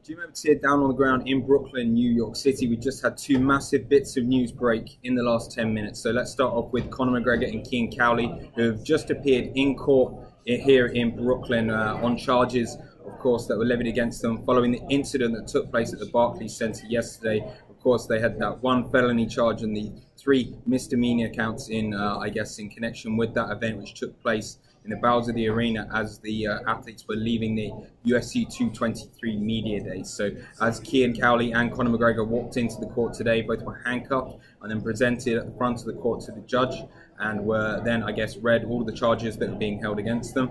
Do you remember here down on the ground in Brooklyn, New York City? We just had two massive bits of news break in the last 10 minutes. So let's start off with Conor McGregor and Kean Cowley, who have just appeared in court here in Brooklyn on charges, of course, that were levied against them following the incident that took place at the Barclays Center yesterday. Of course, they had that one felony charge and the three misdemeanor counts in, I guess, in connection with that event, which took place in the bowels of the arena as the athletes were leaving the UFC 223 media day. So as Kean Cowley and Conor McGregor walked into the court today, both were handcuffed and then presented at the front of the court to the judge and were then, I guess, read all of the charges that were being held against them.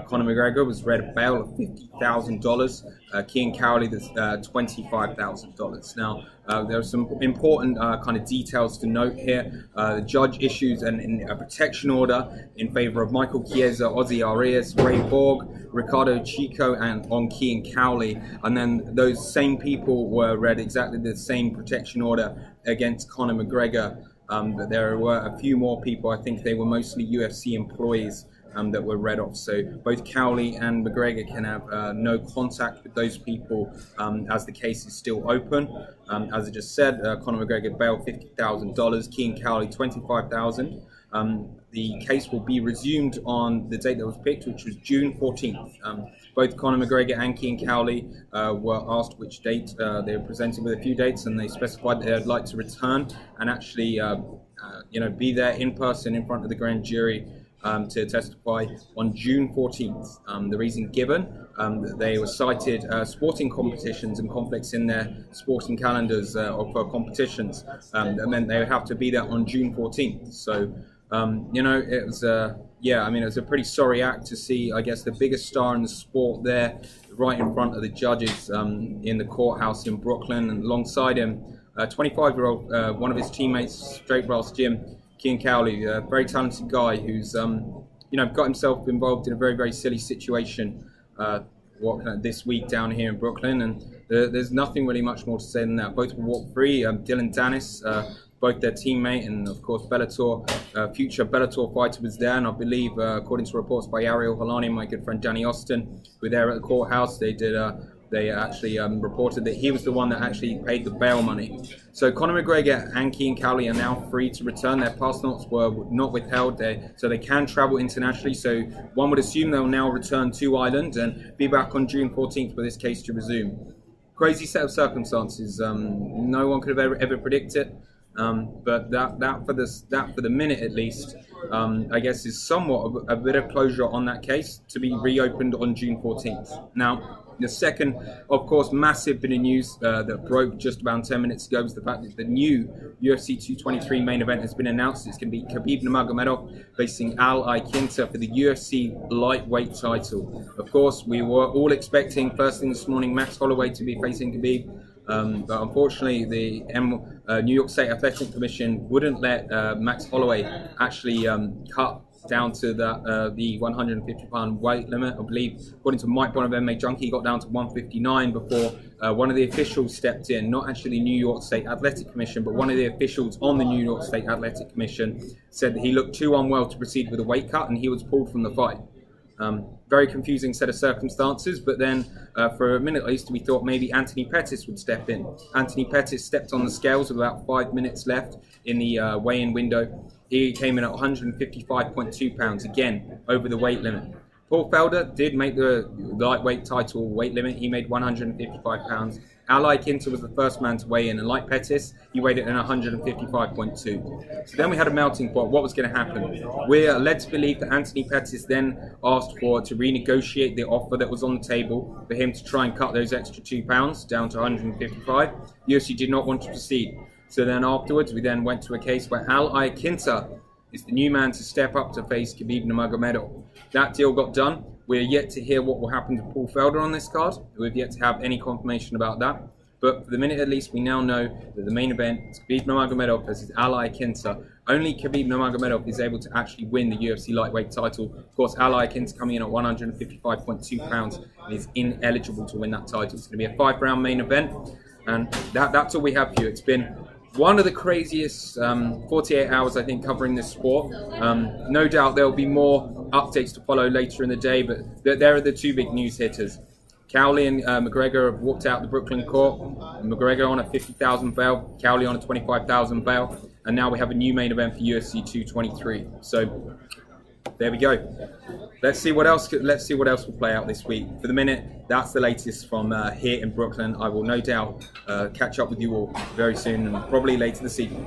Conor McGregor was read a bail of $50,000. Kean Cowley, that's $25,000. Now, there are some important kind of details to note here. The judge issues a protection order in favor of Michael Chiesa, Ozzy Arias, Ray Borg, Ricardo Chico, and on Kean Cowley. And then those same people were read exactly the same protection order against Conor McGregor. But there were a few more people. I think they were mostly UFC employees that were read off. So both Cowley and McGregor can have no contact with those people as the case is still open. As I just said, Conor McGregor bail $50,000, Kean Cowley $25,000. The case will be resumed on the date that was picked, which was June 14th. Both Conor McGregor and Kean Cowley were asked which date. They were presented with a few dates, and they specified that they'd like to return and actually, be there in person in front of the grand jury to testify on June 14th. The reason given, that they were cited sporting competitions and conflicts in their sporting calendars for competitions that meant they would have to be there on June 14th. So, it was it was a pretty sorry act to see, I guess, the biggest star in the sport there right in front of the judges in the courthouse in Brooklyn, and alongside him, 25-year-old, one of his teammates, straight brass Jim, Kean Cowley, a very talented guy who's, got himself involved in a very, very silly situation this week down here in Brooklyn. And there's nothing really much more to say than that. Both were walk free. Dylan Dennis, both their teammate and, of course, future Bellator fighter was there. And I believe, according to reports by Ariel Helani and my good friend Danny Austin, who were there at the courthouse, they actually reported that he was the one that actually paid the bail money. So Conor McGregor and Kean Cowley are now free to return. Their passports were not withheld, so they can travel internationally. So one would assume they'll now return to Ireland and be back on June 14th for this case to resume. Crazy set of circumstances. No one could have ever predicted it. But that for the minute at least, I guess is somewhat of a bit of closure on that case to be reopened on June 14th. Now, the second, of course, massive bit of news that broke just about 10 minutes ago was the fact that the new UFC 223 main event has been announced. It's going to be Khabib Nurmagomedov facing Al Iaquinta for the UFC lightweight title. Of course, we were all expecting first thing this morning Max Holloway to be facing Khabib. But unfortunately, the New York State Athletic Commission wouldn't let Max Holloway actually cut down to the 150-pound weight limit. I believe, according to Mike Bonner of MMA Junkie, he got down to 159 before one of the officials stepped in, not actually the New York State Athletic Commission, but one of the officials on the New York State Athletic Commission said that he looked too unwell to proceed with a weight cut and he was pulled from the fight. Very confusing set of circumstances, but then for a minute at least we thought maybe Anthony Pettis would step in. Anthony Pettis stepped on the scales with about 5 minutes left in the weigh-in window. He came in at 155.2 pounds, again over the weight limit. Paul Felder did make the lightweight title weight limit. He made 155 pounds. Al Iaquinta was the first man to weigh in, and like Pettis, he weighed in 155.2. So then we had a melting pot. What was going to happen? We're led to believe that Anthony Pettis then asked to renegotiate the offer that was on the table for him to try and cut those extra 2 pounds down to 155. UFC did not want to proceed. So then afterwards, we then went to a case where Al Iaquinta is the new man to step up to face Khabib Nurmagomedov. That deal got done. We're yet to hear what will happen to Paul Felder on this card. We've yet to have any confirmation about that. But for the minute at least, we now know that the main event is Khabib Nurmagomedov versus Al Iaquinta. Only Khabib Nurmagomedov is able to actually win the UFC lightweight title. Of course, Al Iaquinta coming in at 155.2 pounds and is ineligible to win that title. It's going to be a 5-round main event. And that's all we have for you. It's been one of the craziest 48 hours, I think, covering this sport. No doubt there will be more updates to follow later in the day, but there are the two big news hitters. Cowley and McGregor have walked out the Brooklyn court. McGregor on a 50,000 bail, Cowley on a 25,000 bail, and now we have a new main event for UFC 223. So there we go. Let's see what else. Let's see what else will play out this week. For the minute, that's the latest from here in Brooklyn. I will no doubt catch up with you all very soon, and probably later this evening.